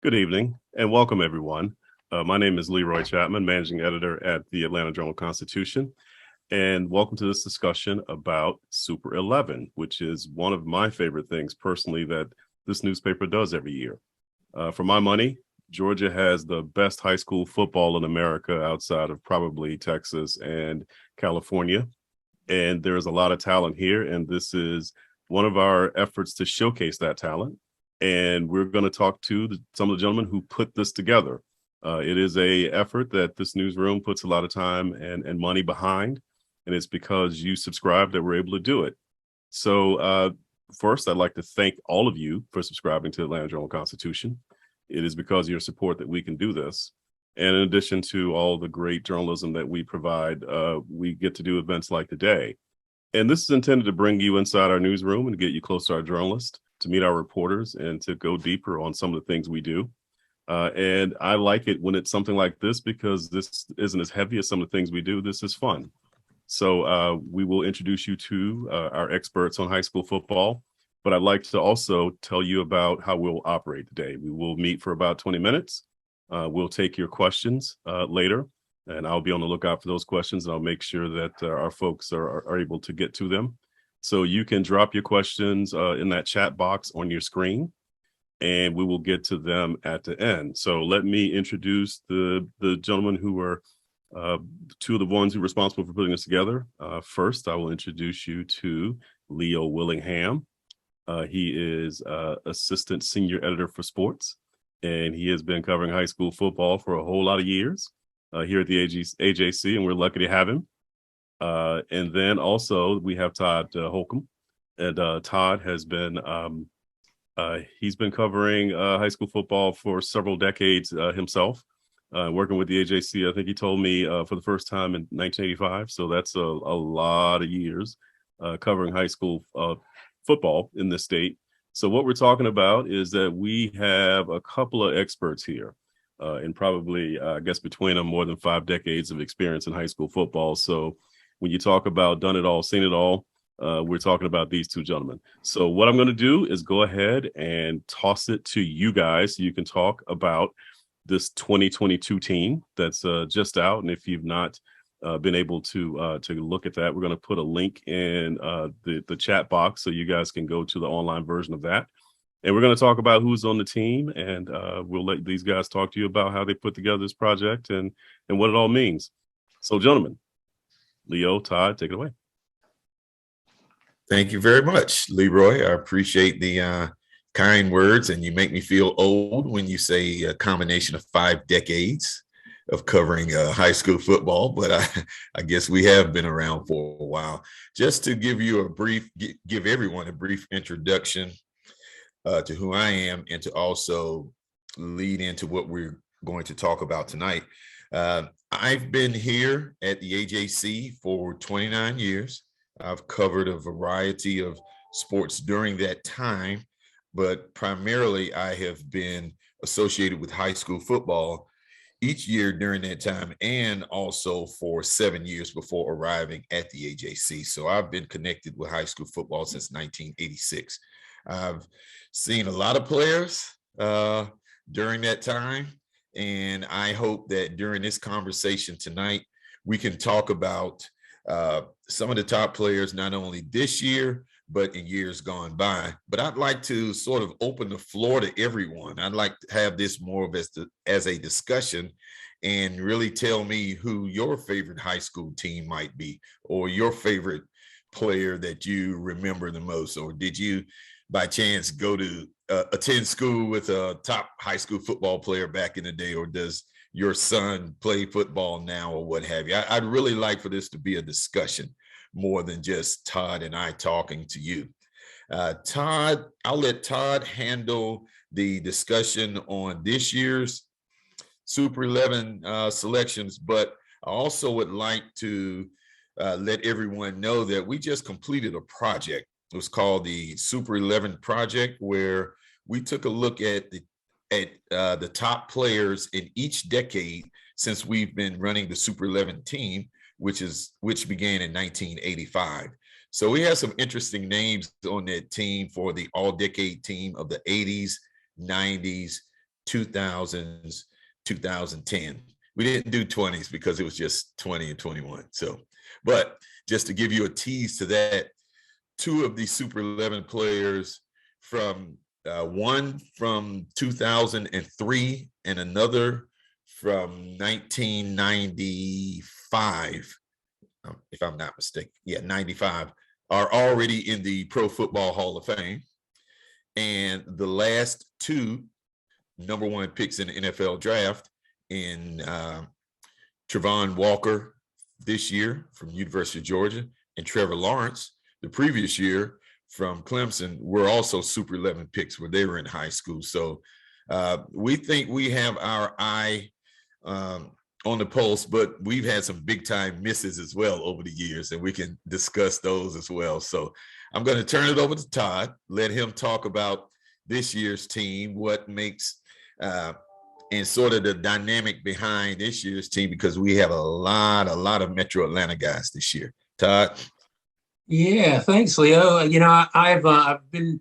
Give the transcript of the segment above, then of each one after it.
Good evening and welcome, everyone. My name is Leroy Chapman, managing editor at the Atlanta Journal-Constitution, and welcome to this discussion about Super 11, which is one of my favorite things personally that this newspaper does every year. For my money, Georgia has the best high school football in America outside of probably Texas and California, and there's a lot of talent here, and this is one of our efforts to showcase that talent. And we're going to talk to some of the gentlemen who put this together. It is a effort that this newsroom puts a lot of time and money behind, and it's because you subscribe that we're able to do it. So first, I'd like to thank all of you for subscribing to Atlanta Journal-Constitution. It is because of your support that we can do this. And in addition to all the great journalism that we provide, we get to do events like today. And this is intended to bring you inside our newsroom and get you close to our journalists, to meet our reporters, and to go deeper on some of the things we do. And I like it when it's something like this because this isn't as heavy as some of the things we do. This is fun. So we will introduce you to our experts on high school football, but I'd like to also tell you about how we'll operate today. We will meet for about 20 minutes. We'll take your questions later, and I'll be on the lookout for those questions, and I'll make sure that our folks are able to get to them. So you can drop your questions in that chat box on your screen, and we will get to them at the end. So let me introduce the gentlemen who are two of the ones who are responsible for putting this together. First, I will introduce you to Leo Willingham. He is assistant senior editor for sports, and he has been covering high school football for a whole lot of years here at the AJC, and we're lucky to have him. And then also we have Todd Holcomb, and Todd has been he's been covering high school football for several decades himself, working with the AJC. I think he told me for the first time in 1985. So that's a lot of years covering high school football in this state. So what we're talking about is that we have a couple of experts here. And probably, I guess, between them, more than 5 decades of experience in high school football. So when you talk about done it all, seen it all, we're talking about these two gentlemen. So what I'm going to do is go ahead and toss it to you guys so you can talk about this 2022 team that's just out. And if you've not been able to look at that, we're going to put a link in the chat box so you guys can go to the online version of that. And we're going to talk about who's on the team, and we'll let these guys talk to you about how they put together this project and what it all means. So, gentlemen, Leo, Todd, take it away. Thank you very much, Leroy. I appreciate the kind words, and you make me feel old when you say a combination of 5 decades of covering high school football, but I guess we have been around for a while. Just to give you give everyone a brief introduction to who I am, and to also lead into what we're going to talk about tonight. I've been here at the AJC for 29 years. I've covered a variety of sports during that time, but primarily I have been associated with high school football each year during that time, and also for 7 years before arriving at the AJC. So I've been connected with high school football since 1986. I've seen a lot of players during that time, and I hope that during this conversation tonight, we can talk about some of the top players, not only this year, but in years gone by. But I'd like to sort of open the floor to everyone. I'd like to have this more of as a discussion, and really tell me who your favorite high school team might be, or your favorite player that you remember the most, or did you by chance go to attend school with a top high school football player back in the day, or does your son play football now, or what have you? I'd really like for this to be a discussion more than just Todd and I talking to you. Todd, I'll let Todd handle the discussion on this year's Super 11 selections, but I also would like to let everyone know that we just completed a project. It was called the Super 11 Project, where we took a look at the top players in each decade since we've been running the Super 11 team, which began in 1985. So we have some interesting names on that team for the all-decade team of the 80s, 90s, 2000s, 2010. We didn't do 20s because it was just 20 and 21. So, but just to give you a tease to that, two of the Super 11 players from one from 2003 and another from 1995, if I'm not mistaken. Yeah, 95 are already in the Pro Football Hall of Fame. And the last two #1 picks in the NFL draft in Trevon Walker this year from University of Georgia and Trevor Lawrence the previous year from Clemson were also Super 11 picks when they were in high school. So we think we have our eye on the pulse, but we've had some big time misses as well over the years, and we can discuss those as well. So I'm going to turn it over to Todd, let him talk about this year's team, what makes and sort of the dynamic behind this year's team, because we have a lot of Metro Atlanta guys this year. Todd? Yeah, thanks, Leo. You know, I've been,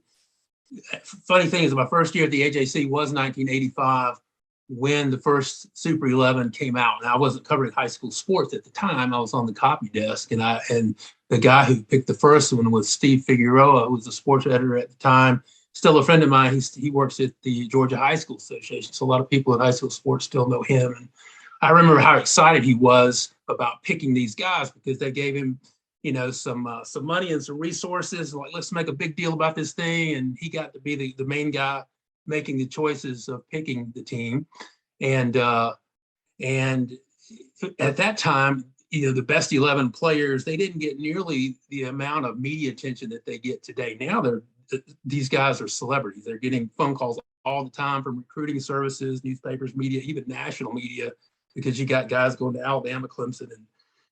funny thing is my first year at the AJC was 1985 when the first Super 11 came out. And I wasn't covering high school sports at the time. I was on the copy desk, and the guy who picked the first one was Steve Figueroa, who was the sports editor at the time. Still a friend of mine. He works at the Georgia High School Association. So a lot of people in high school sports still know him. And I remember how excited he was about picking these guys because they gave him, you know, some money and some resources. Like, let's make a big deal about this thing. And he got to be the main guy making the choices of picking the team. And at that time, you know, the best 11 players, they didn't get nearly the amount of media attention that they get today. Now these guys are celebrities. They're getting phone calls all the time from recruiting services, newspapers, media, even national media, because you got guys going to Alabama, Clemson, and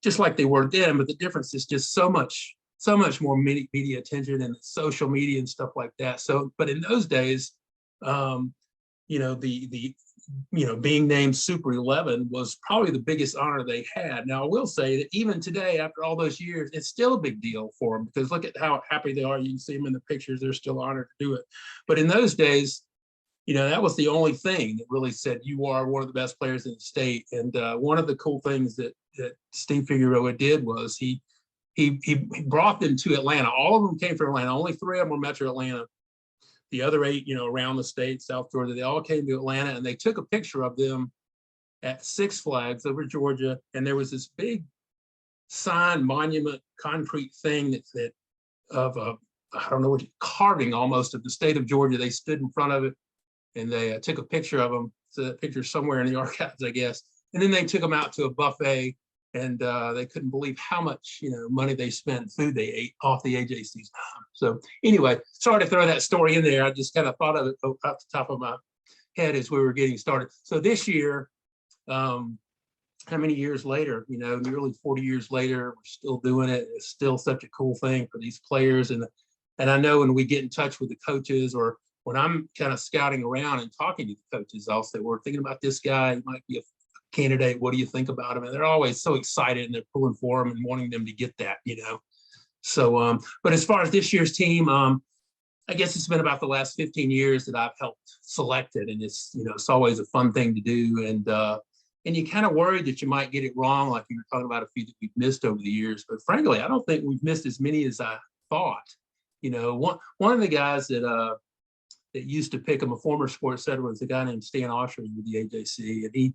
just like they were then. But the difference is just so much more media attention and social media and stuff like that. So, but in those days, you know, being named Super 11 was probably the biggest honor they had. Now, I will say that even today, after all those years, it's still a big deal for them because look at how happy they are. You can see them in the pictures. They're still honored to do it. But in those days, you know, that was the only thing that really said you are one of the best players in the state. And one of the cool things that Steve Figueroa did was he brought them to Atlanta. All of them came from Atlanta. Only 3 of them were Metro Atlanta. The other 8, you know, around the state, South Georgia, they all came to Atlanta, and they took a picture of them at Six Flags over Georgia. And there was this big sign monument concrete thing that of a, I don't know what, carving almost of the state of Georgia. They stood in front of it and they took a picture of them. So that picture's somewhere in the archives, I guess. And then they took them out to a buffet, and they couldn't believe how much, you know, money they spent, food they ate off the AJC's time. So anyway, sorry to throw that story in there. I just kind of thought of it off the top of my head as we were getting started. So this year, how many years later, you know, nearly 40 years later, we're still doing it. It's still such a cool thing for these players. And I know when we get in touch with the coaches, or when I'm kind of scouting around and talking to the coaches, I'll say, we're thinking about this guy. He might be a candidate. What do you think about him? And they're always so excited, and they're pulling for him and wanting them to get that, you know. So, but as far as this year's team, I guess it's been about the last 15 years that I've helped select it, and it's, you know, it's always a fun thing to do. And you kind of worried that you might get it wrong, like you were talking about a few that we've missed over the years. But frankly, I don't think we've missed as many as I thought. You know, one of the guys that used to pick him, a former sports editor, was a guy named Stan Osher with the AJC, and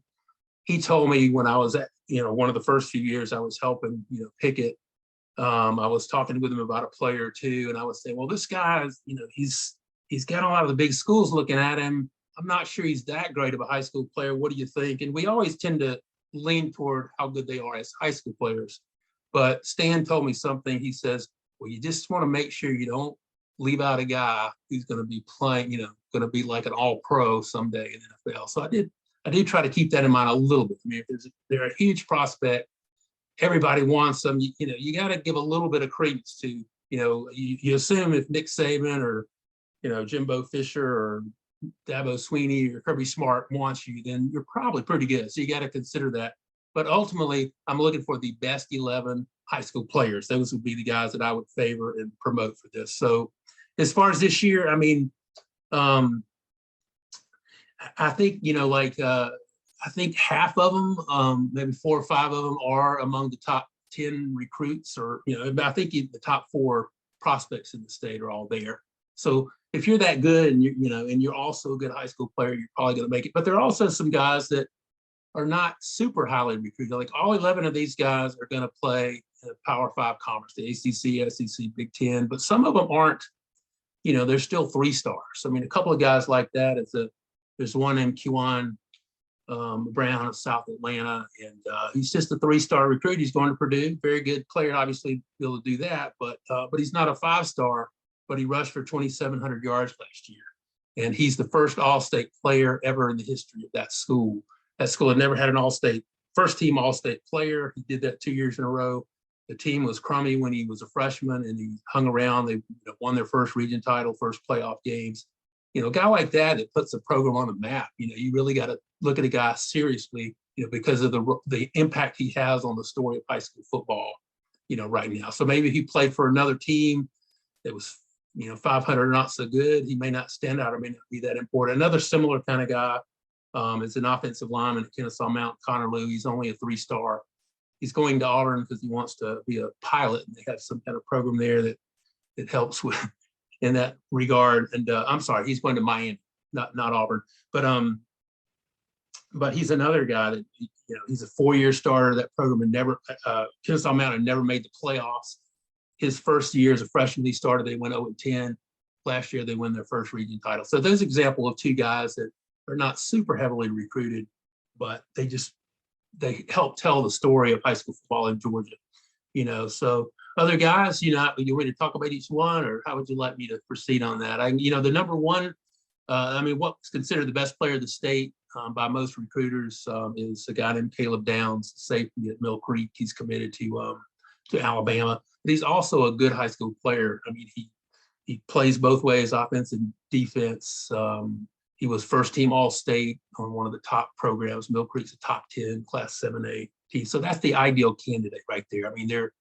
he told me when I was at, you know, one of the first few years I was helping, you know, pick it. I was talking with him about a player or two, and I was saying, well, this guy is, you know, he's got a lot of the big schools looking at him. I'm not sure he's that great of a high school player. What do you think? And we always tend to lean toward how good they are as high school players. But Stan told me something. He says, well, you just want to make sure you don't leave out a guy who's going to be playing, you know, going to be like an all-pro someday in the NFL. So I do try to keep that in mind a little bit. I mean, if they're a huge prospect, everybody wants them. You know, you got to give a little bit of credence to, you know, you assume if Nick Saban or, you know, Jimbo Fisher or Dabo Sweeney or Kirby Smart wants you, then you're probably pretty good. So you got to consider that. But ultimately, I'm looking for the best 11 high school players. Those would be the guys that I would favor and promote for this. So as far as this year, I mean, I think, I think half of them, maybe 4 or 5 of them are among the top 10 recruits, or, I think the top 4 prospects in the state are all there. So if you're that good and and you're also a good high school player, you're probably going to make it. But there are also some guys that are not super highly recruited. Like all 11 of these guys are going to play in a Power 5 conference, the ACC, SEC, Big Ten, but some of them aren't, they're still 3 stars. I mean, a couple of guys like that there's one named Kewan Brown of South Atlanta, and he's just a 3-star recruit. He's going to Purdue, very good player, obviously be able to do that, but he's not a 5-star, but he rushed for 2,700 yards last year. And he's the first All-State player ever in the history of that school. That school had never had an All-State, first team All-State player. He did that 2 years in a row. The team was crummy when he was a freshman, and he hung around. They won their first region title, first playoff games. A guy like that, it puts a program on the map. You really got to look at a guy seriously, because of the impact he has on the story of high school football, right now. So maybe he played for another team that was, 500 not so good. He may not stand out or may not be that important. Another similar kind of guy is an offensive lineman at Kennesaw Mountain, Connor Lew. He's only a 3-star. He's going to Auburn because he wants to be a pilot, and they have some kind of program there that helps with in that regard. And I'm sorry, he's going to Miami, not Auburn. But he's another guy that he's a 4-year starter. That program had never Kennesaw Mountain never made the playoffs. His first year as a freshman, he started. They went 0-10. Last year, they won their first region title. So those example of 2 guys that are not super heavily recruited, but they help tell the story of high school football in Georgia. So other guys, you want to talk about each one, or how would you like me to proceed on that? The number one, what's considered the best player of the state by most recruiters is a guy named Caleb Downs, safety at Mill Creek. He's committed to Alabama, but he's also a good high school player. I mean, he plays both ways, offense and defense. He was first team All-State on one of the top programs. Mill Creek's a top 10 Class 7A team. So that's the ideal candidate right there. I mean, they're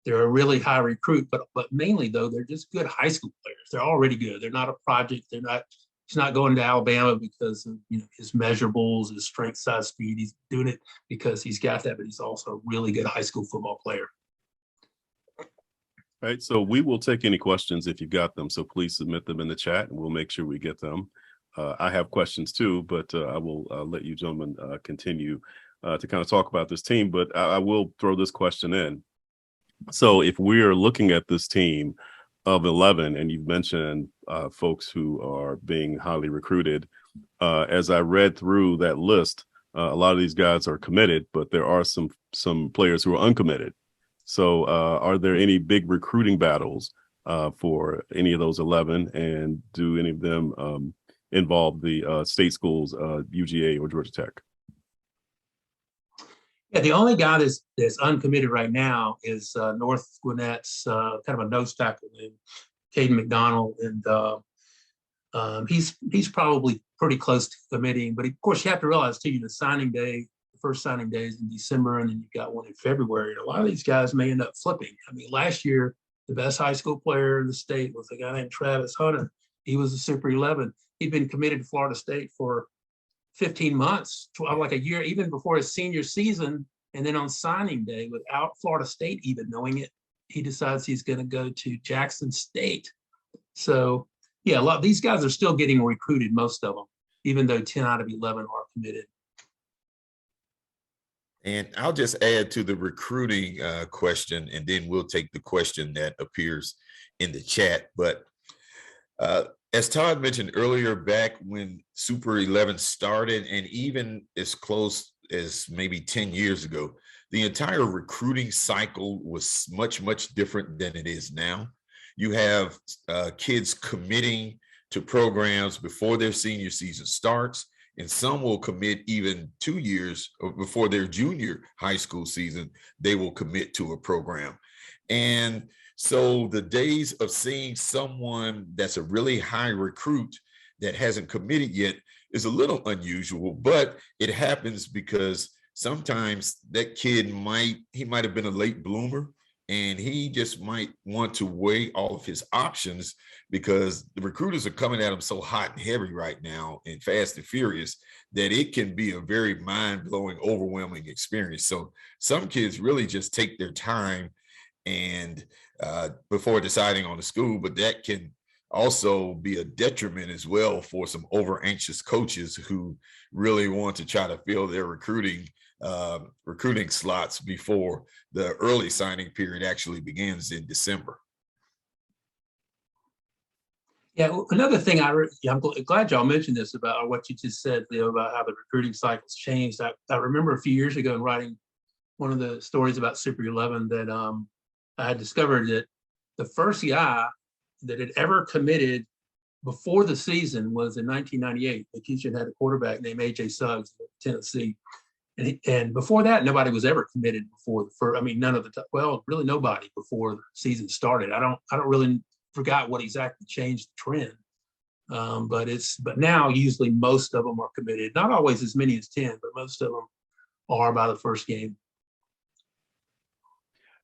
a really high recruit, but mainly though, they're just good high school players. They're already good. They're not a project. He's not going to Alabama because of his measurables, his strength, size, speed. He's doing it because he's got that, but he's also a really good high school football player. All right, so we will take any questions if you've got them. So please submit them in the chat, and we'll make sure we get them. I have questions too, but I will let you gentlemen continue to kind of talk about this team. But I will throw this question in. So if we're looking at this team of 11, and you've mentioned folks who are being highly recruited, as I read through that list, a lot of these guys are committed, but there are some players who are uncommitted. So are there any big recruiting battles for any of those 11, and do any of them involve the state schools, UGA or Georgia Tech? Yeah, the only guy that's uncommitted right now is North Gwinnett's kind of a nose tackle named Caden McDonald, and he's probably pretty close to committing. But of course, you have to realize too, the signing day, the first signing day is in December, and then you've got one in February. And a lot of these guys may end up flipping. I mean, last year the best high school player in the state was a guy named Travis Hunter. He was a Super 11. He'd been committed to Florida State for 15 months, like a year, even before his senior season. And then on signing day, without Florida State even knowing it, he decides he's going to go to Jackson State. So, yeah, a lot of these guys are still getting recruited, most of them, even though 10 out of 11 are committed. And I'll just add to the recruiting question, and then we'll take the question that appears in the chat. But as Todd mentioned earlier, back when Super 11 started, and even as close as maybe 10 years ago, the entire recruiting cycle was much, much different than it is now. You have kids committing to programs before their senior season starts, and some will commit even 2 years before their junior high school season. They will commit to a program. And so the days of seeing someone that's a really high recruit that hasn't committed yet is a little unusual, but it happens because sometimes that kid might have been a late bloomer and he just might want to weigh all of his options because the recruiters are coming at him so hot and heavy right now and fast and furious that it can be a very mind-blowing, overwhelming experience. So some kids really just take their time and before deciding on the school, but that can also be a detriment as well for some over anxious coaches who really want to try to fill their recruiting slots before the early signing period actually begins in December. Yeah, another thing I'm glad y'all mentioned this about what you just said, Leo, about how the recruiting cycles changed. I remember a few years ago in writing one of the stories about Super 11 that I had discovered that the first guy that had ever committed before the season was in 1998. McEachin had a quarterback named A.J. Suggs at Tennessee. And before that, nobody was ever committed before the first. I mean, none of the really nobody before the season started. I don't really forgot what exactly changed the trend, but now usually most of them are committed. Not always as many as 10, but most of them are by the first game.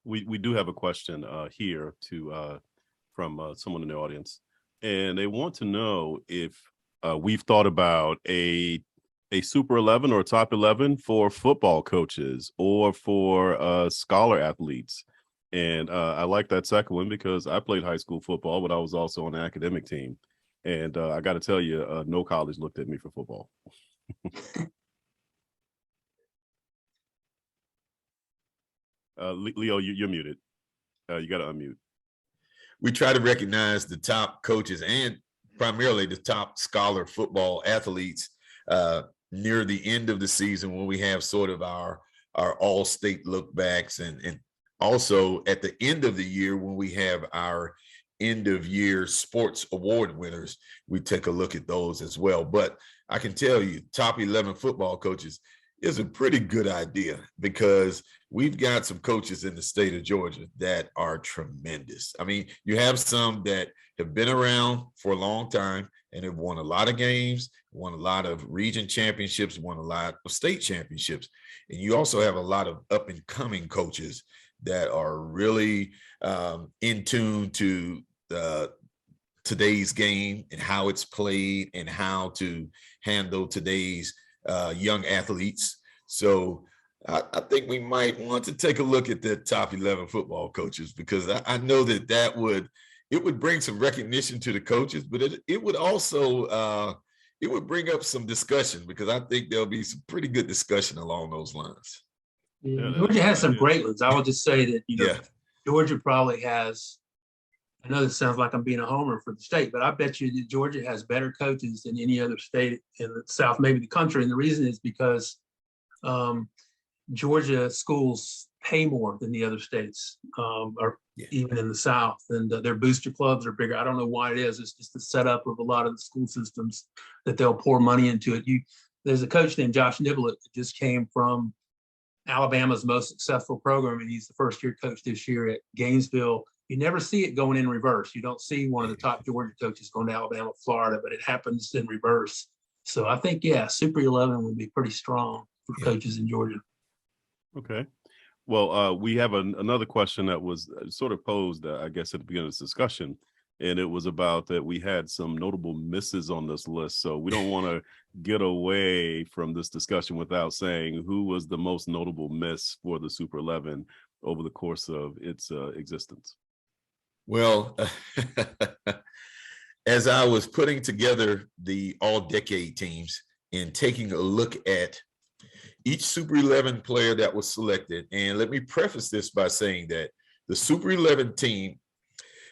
We do have a question here from someone in the audience, and they want to know if we've thought about a Super 11 or top 11 for football coaches or for scholar athletes. And I like that second one because I played high school football, but I was also on the academic team. And I got to tell you, no college looked at me for football. Leo, you're muted. You got to unmute. We try to recognize the top coaches and primarily the top scholar football athletes near the end of the season when we have sort of our all-state look backs and also at the end of the year when we have our end of year sports award winners, we take a look at those as well. But I can tell you top 11 football coaches is a pretty good idea because we've got some coaches in the state of Georgia that are tremendous. I mean, you have some that have been around for a long time and have won a lot of games, won a lot of region championships, won a lot of state championships. And you also have a lot of up and coming coaches that are really in tune to today's game and how it's played and how to handle today's young athletes. So I think we might want to take a look at the top 11 football coaches because I know that would bring some recognition to the coaches, but it would also it would bring up some discussion because I think there'll be some pretty good discussion along those lines. Yeah, Georgia has some great ones. I will just say that, Georgia probably has, I know this sounds like I'm being a homer for the state, but I bet you that Georgia has better coaches than any other state in the South, maybe the country. And the reason is because Georgia schools pay more than the other states, or even in the South, and their booster clubs are bigger. I don't know why it is. It's just the setup of a lot of the school systems that they'll pour money into it. There's a coach named Josh Niblett that just came from Alabama's most successful program, and he's the first-year coach this year at Gainesville. You never see it going in reverse. You don't see one of the top Georgia coaches going to Alabama, Florida, but it happens in reverse. So I think, Super 11 would be pretty strong for coaches in Georgia. Okay. Well, we have another question that was sort of posed, I guess, at the beginning of this discussion, and it was about that we had some notable misses on this list. So we don't want to get away from this discussion without saying who was the most notable miss for the Super 11 over the course of its existence. Well, as I was putting together the all-decade teams and taking a look at each Super 11 player that was selected, and let me preface this by saying that the Super 11 team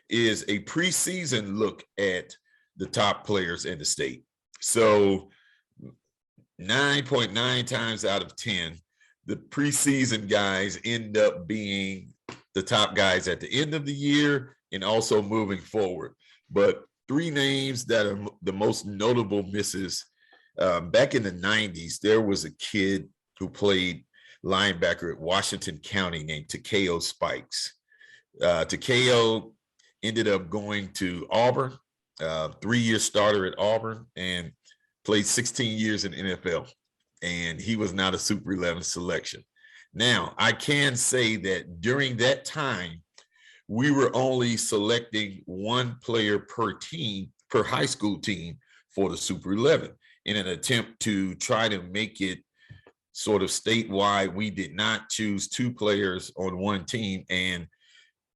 is a preseason look at the top players in the state. So 9.9 times out of 10, the preseason guys end up being the top guys at the end of the year and also moving forward. But three names that are the most notable misses. Back in the 90s, there was a kid who played linebacker at Washington County named Takeo Spikes. Takeo ended up going to Auburn, 3-year starter at Auburn, and played 16 years in NFL. And he was not a Super 11 selection. Now, I can say that during that time, we were only selecting one player per team, per high school team for the Super 11 in an attempt to try to make it sort of statewide. We did not choose two players on one team, and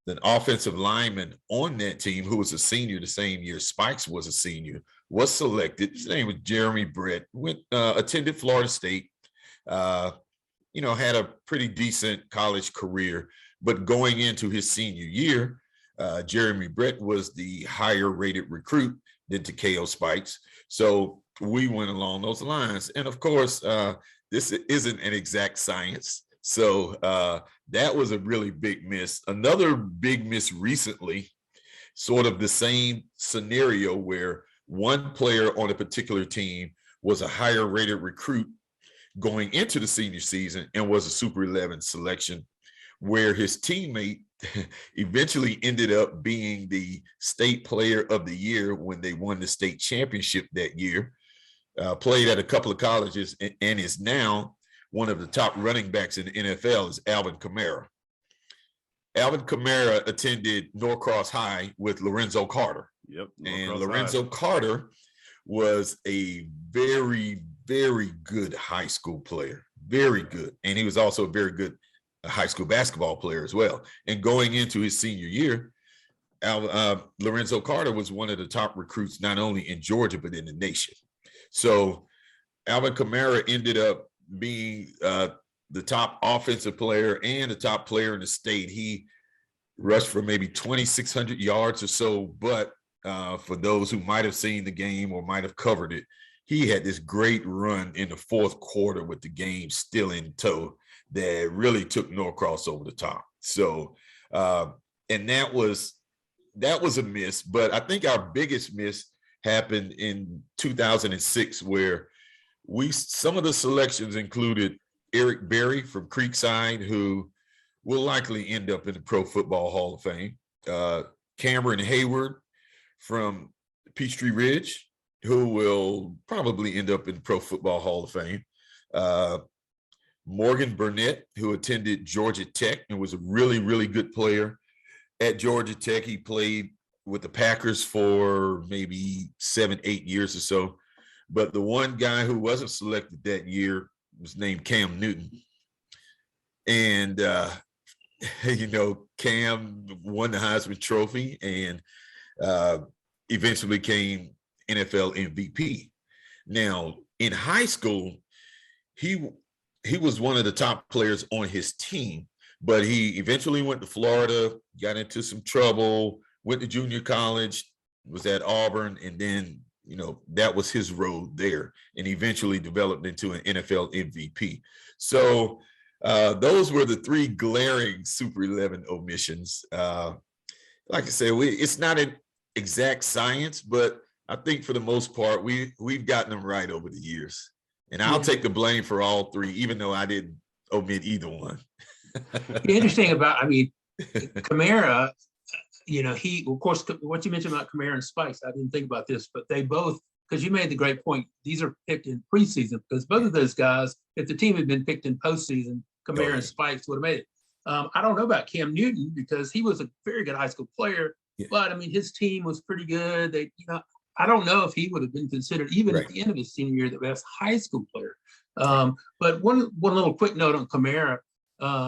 the offensive lineman on that team, who was a senior the same year Spikes was a senior, was selected. His name was Jeremy Brett. Attended Florida State. Had a pretty decent college career, but going into his senior year, Jeremy Brett was the higher rated recruit than Takeo Spikes. So we went along those lines. And of course, this isn't an exact science. So that was a really big miss. Another big miss recently, sort of the same scenario where one player on a particular team was a higher rated recruit going into the senior season and was a Super 11 selection, where his teammate eventually ended up being the state player of the year when they won the state championship that year, played at a couple of colleges, and is now one of the top running backs in the NFL, is Alvin Kamara. Alvin Kamara attended Norcross High with Lorenzo Carter. Yep. And Lorenzo Carter was a very, very good high school player, very good. And he was also a very good high school basketball player as well. And going into his senior year, Lorenzo Carter was one of the top recruits, not only in Georgia, but in the nation. So Alvin Kamara ended up being the top offensive player and the top player in the state. He rushed for maybe 2,600 yards or so, but for those who might have seen the game or might have covered it, he had this great run in the fourth quarter with the game still in tow that really took Norcross over the top. So, and that was a miss. But I think our biggest miss happened in 2006, where some of the selections included Eric Berry from Creekside, who will likely end up in the Pro Football Hall of Fame. Cameron Hayward from Peachtree Ridge, who will probably end up in Pro Football Hall of Fame. Morgan Burnett, who attended Georgia Tech and was a really, really good player at Georgia Tech. He played with the Packers for maybe 7-8 years or so. But the one guy who wasn't selected that year was named Cam Newton. And, Cam won the Heisman Trophy and eventually became NFL MVP. Now, in high school, he was one of the top players on his team, but he eventually went to Florida, got into some trouble, went to junior college, was at Auburn, and then, that was his road there, and eventually developed into an NFL MVP. So those were the three glaring Super 11 omissions. Like I said, it's not an exact science, but I think for the most part, we've gotten them right over the years. And I'll take the blame for all three, even though I didn't omit either one. The interesting about, Kamara, he, of course, what you mentioned about Kamara and Spikes, I didn't think about this, but they both, because you made the great point, these are picked in preseason, because both of those guys, if the team had been picked in postseason, Kamara and Spikes would have made it. I don't know about Cam Newton, because he was a very good high school player, but his team was pretty good. They, I don't know if he would have been considered, even at the end of his senior year, the best high school player. But one little quick note on Kamara,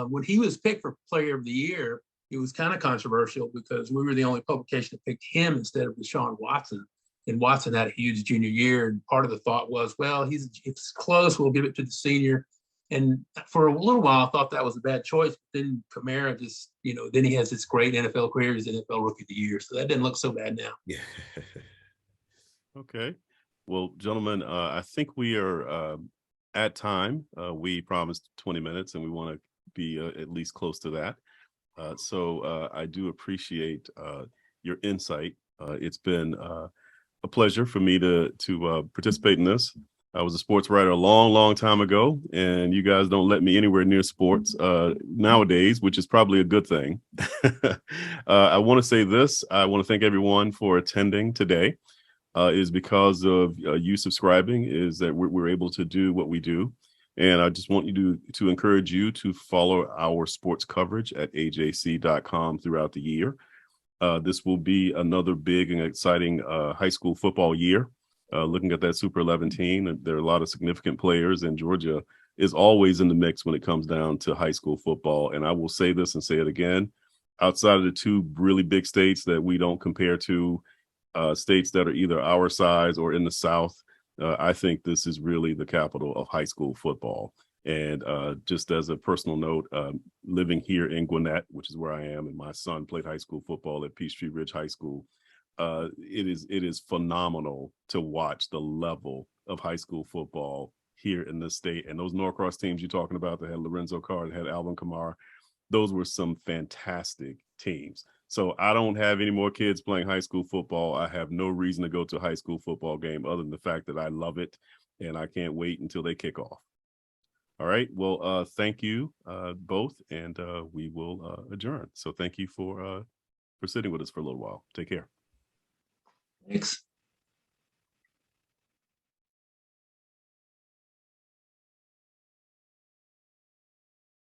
when he was picked for Player of the Year, it was kind of controversial because we were the only publication that picked him instead of Deshaun Watson. And Watson had a huge junior year. And part of the thought was, well, it's close, we'll give it to the senior. And for a little while, I thought that was a bad choice. But then Kamara just, then he has this great NFL career. He's NFL Rookie of the Year. So that didn't look so bad now. Yeah. Okay. Well, gentlemen, I think we are at time. We promised 20 minutes, and we want to be at least close to that. So I do appreciate your insight. It's been a pleasure for me to participate in this. I was a sports writer a long, long time ago, and you guys don't let me anywhere near sports nowadays, which is probably a good thing. I want to say this. I want to thank everyone for attending today. Is because of you subscribing, is that we're able to do what we do. And I just want you to encourage you to follow our sports coverage at ajc.com throughout the year. This will be another big and exciting high school football year. Looking at that Super 11 team, there are a lot of significant players, and Georgia is always in the mix when it comes down to high school football. And I will say this and say it again, outside of the two really big states that we don't compare to, states that are either our size or in the South, I think this is really the capital of high school football. And just as a personal note, living here in Gwinnett, which is where I am, and my son played high school football at Peachtree Ridge High School, it is phenomenal to watch the level of high school football here in this state. And those Norcross teams you're talking about that had Lorenzo Carr, that had Alvin Kamara, those were some fantastic teams. So I don't have any more kids playing high school football. I have no reason to go to a high school football game other than the fact that I love it, and I can't wait until they kick off. All right. Well, thank you both, and we will adjourn. So thank you for sitting with us for a little while. Take care. Thanks.